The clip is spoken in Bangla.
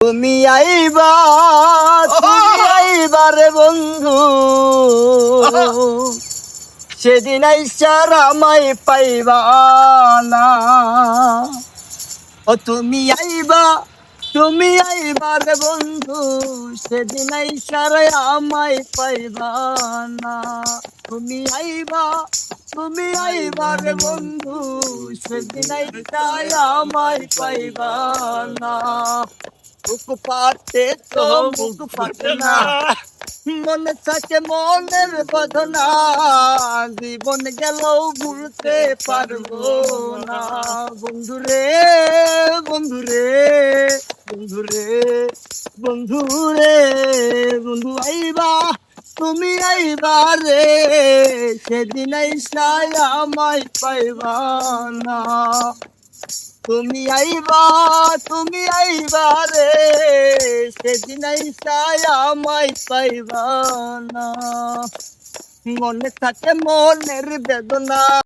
তুমি আইবা রে বন্ধু, সেদিন আইসার আমায় পাইবা না। ও তুমি আইবা রে বন্ধু, সেদিন আইসার আমায় পাইবা না। তুমি আইবা রে বন্ধু, সেদিন আইসার আমায় পাইবা না। মুখ পাতে তো মুখ পাতে না, মনে থাকে মনের বদনা, জীবন গেল ভুলতে পারবো না। বন্ধুরে বন্ধুরে বন্ধুরে বন্ধুরে বন্ধু আইবা, তুমি আইবা রে, সেদিন আইসাই আমায় পাইবা না। তুমি আইবা রে, সেদিন আইসাই আমায় পাইবা না। মনে থাকে মনের বেদনা।